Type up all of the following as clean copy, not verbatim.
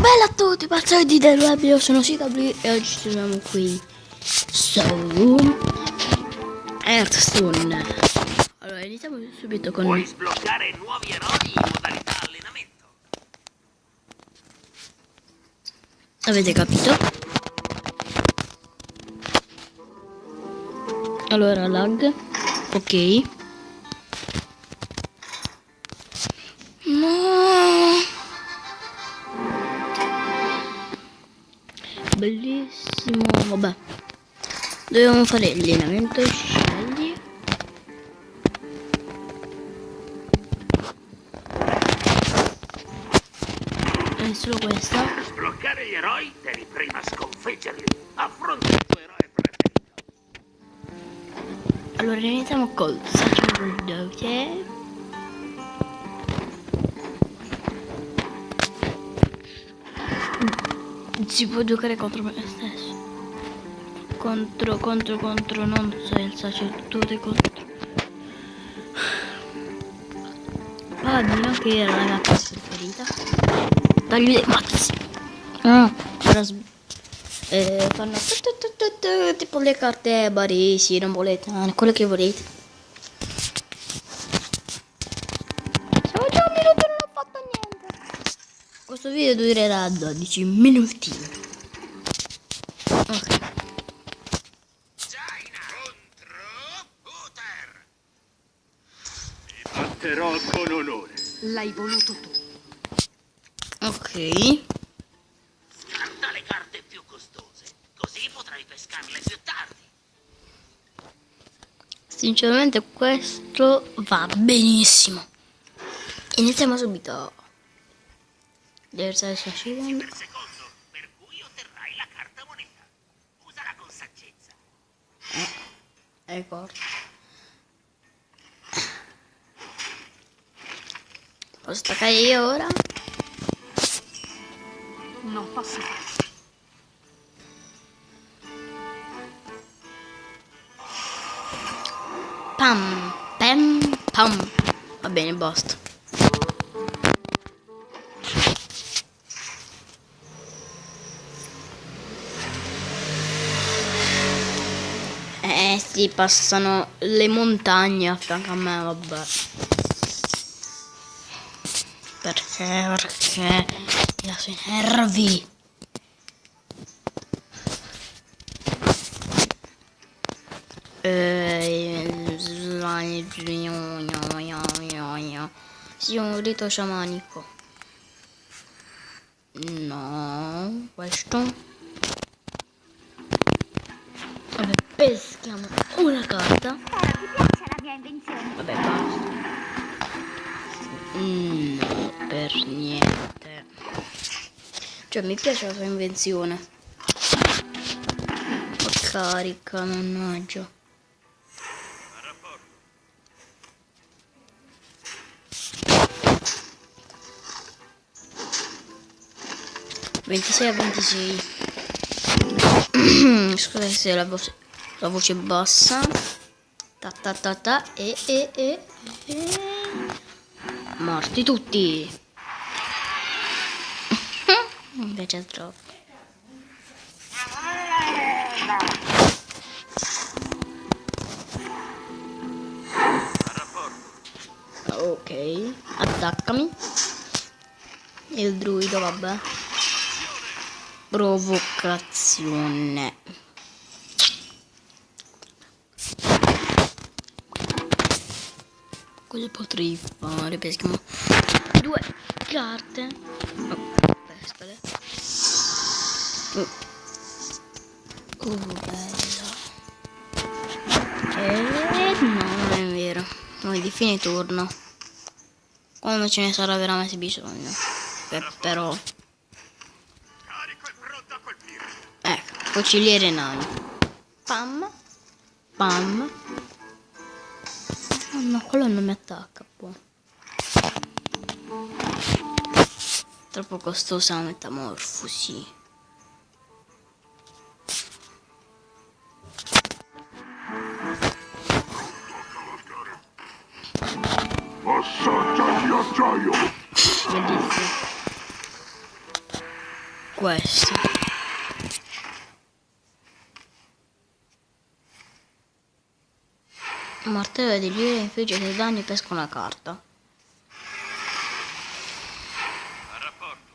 Bella a tutti, passati del web, io sono CW e oggi ci troviamo qui su Hearthstone. Allora, iniziamo subito con... Puoi sbloccare nuovi eroi in modalità allenamento. Avete capito? Allora, lag. Ok. No. Bellissimo. Vabbè. Dobbiamo fare allenamento. Scegli. È solo questa. Per sbloccare gli eroi devi prima sconfiggerli. Affronta il tuo eroe preferito. Allora iniziamo col sacerdote. Si può giocare contro me stesso. Contro, non so il sacerdote contro. Paladino che era la mia classe preferita. Tagli dei mazzi. Ora fanno tipo le carte baresi, non volete, quello che volete. Siamo già un minuto e non ho fatto niente. Questo video durerà 12 minuti. Ok. Jaina contro Uther. Mi batterò con onore. L'hai voluto tu. Ok. Scarta le carte più costose, così potrai pescarle più tardi. Sinceramente questo va benissimo. Iniziamo subito. Per secondo, per cui otterrai la carta moneta. Usala con saggezza. Ecco. Posso staccare io ora? Non posso farlo. Pam, pam, pam. Va bene, basta. Si passano le montagne a fianco a me, vabbè. Perché io sui nervi. Sì, un rito sciamanico. No, questo. Vabbè, peschiamo una carta. Ti piace la mia invenzione? Vabbè, basta. No, per niente. Cioè, mi piace la sua invenzione. Carica, mannaggia. 26 a 26. Scusate se la voce è bassa. Ta ta ta ta e. Morti tutti. Mi piace troppo. Ok, attaccami. Il druido, vabbè. Provocazione. Cosa potrei fare? Peschiamo 2 carte. Oh, pescale. Bella. No, non è vero. Noi di fine turno. Quando ce ne sarà veramente bisogno. Però. Carico e pronto a colpire. Ecco, fuciliere nano. Pam. Pam. Oh no, quello non mi attacca, poi. Troppo costosa la metamorfosi. Assaggia di acciaio! Bellissimo. questo. Martello di lire infligge 6 danni e pesca una carta. A rapporto.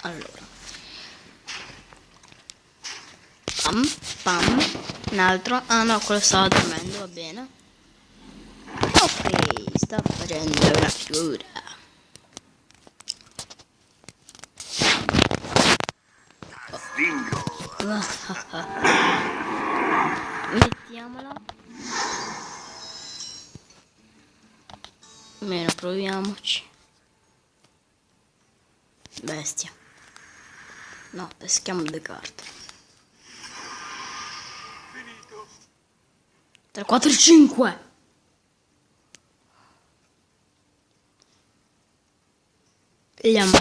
Allora. Pam, pam. Un altro. Ah no, quello stava dormendo, va bene. Ok, sta facendo una figura. Stingo. Mettiamola. Almeno proviamoci. Bestia. No, peschiamo 2 carte. Finito. 3, 4, 5. Vediamo.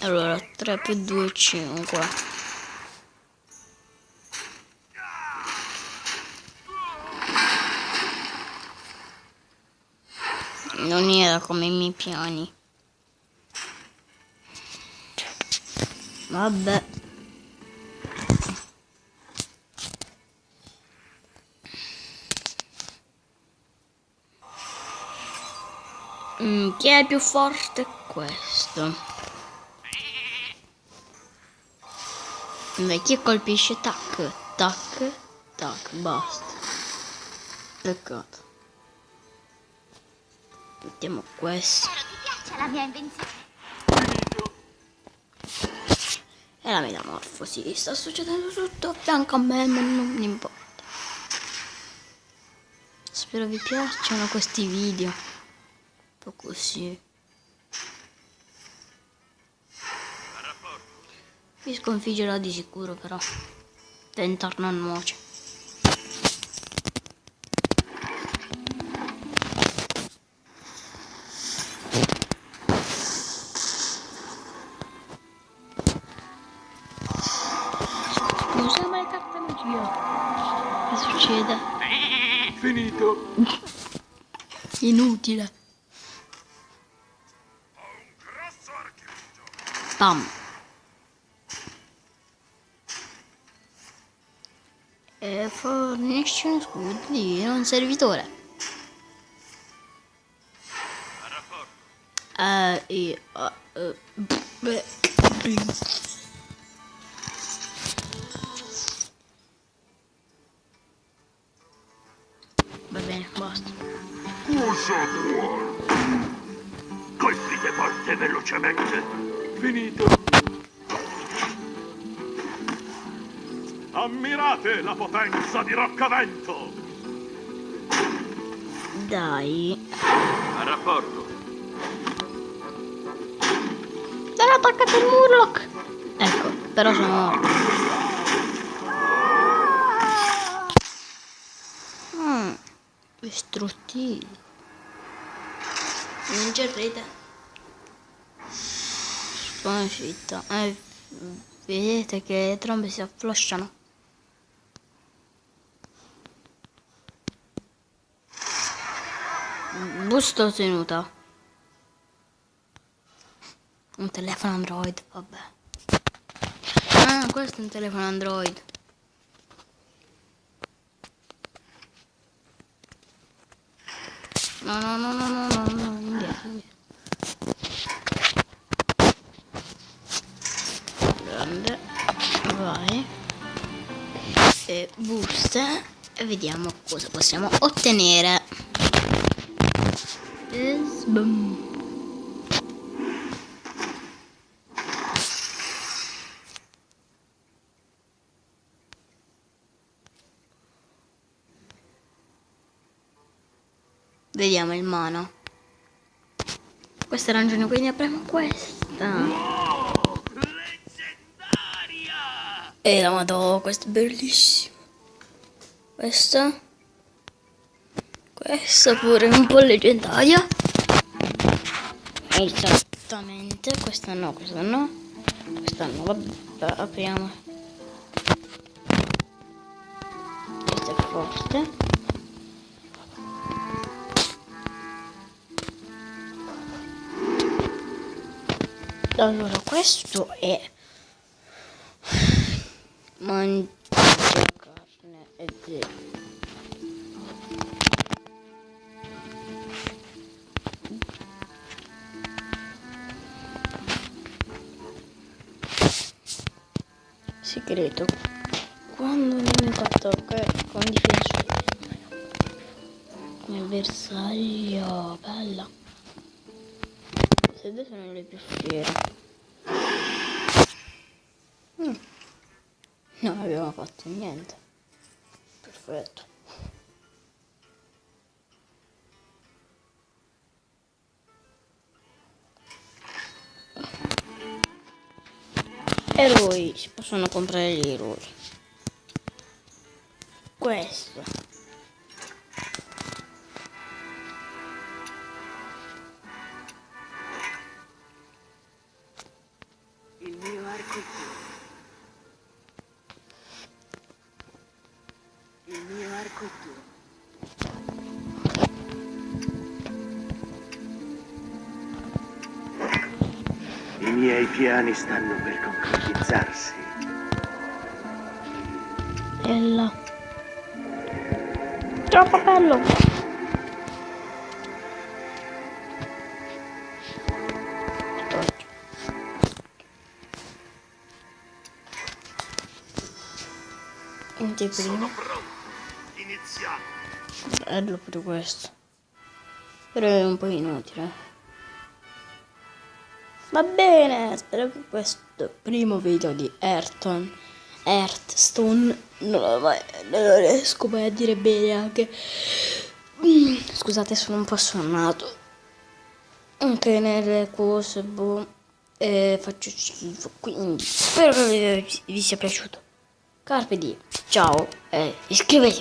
Allora, 3 più 2, 5. Non era come i miei piani. Vabbè. Chi è più forte? Questo. Beh, chi colpisce? Tac, tac, tac, basta. Peccato. Mettiamo questo. Spero ti piaccia la mia invenzione. E la metamorfosi. Sta succedendo tutto a fianco a me, ma non mi importa. Spero vi piacciono questi video. Un po' così. A rapporto. Mi sconfiggerà di sicuro, però. Tentar non nuoce. Usiamo le carte magia. Che succede? Finito. Inutile. Grosso archivio. Pam. E fornisci uno scudo di un servitore. A rapporto. Beh. Va bene, basta. Cosa vuoi? Colpite forte velocemente. Finito. Ammirate la potenza di Roccavento. Dai. A rapporto. Sono attaccato il Murloc. Ecco, però sono morto. Istruttivi. Non c'è rete. Sconfitta. Vedete che le trombe si afflosciano. Busta ottenuta. Un telefono Android, vabbè. Ah, questo è un telefono Android. No, no, no, no, no, no, no, indietro, indietro. Grande, vai. E busta. E vediamo cosa possiamo ottenere. Boom. Vediamo il mana. Questa arancione, quindi apriamo questa. Oh, leggendaria! E la madò, questo è bellissimo. Questa. Questa pure è un po' leggendaria. Esattamente. Questa no, questa no. Questa no, vabbè, apriamo. Questa è forte. Allora, questo è mangiare carne e segreto. Quando nemico attacca con difesa come bersaglio, bella. Queste due sono le più fiere. Non abbiamo fatto niente. Perfetto. Eroi, si possono comprare gli eroi. Questo. Il mio arco è tuo. Il mio arco è tuo. I miei piani stanno per concretizzarsi. Bella. Troppo bello. Anteprima. Pronto. Iniziamo. Bello pure questo. Però è un po' inutile. Va bene, spero che questo primo video di Hearthstone non riesco mai a dire bene anche. Scusate, sono un po' sonnato. Anche nelle cose, faccio schifo. Quindi spero che il video vi sia piaciuto. Carpe diem, ciao e iscrivetevi.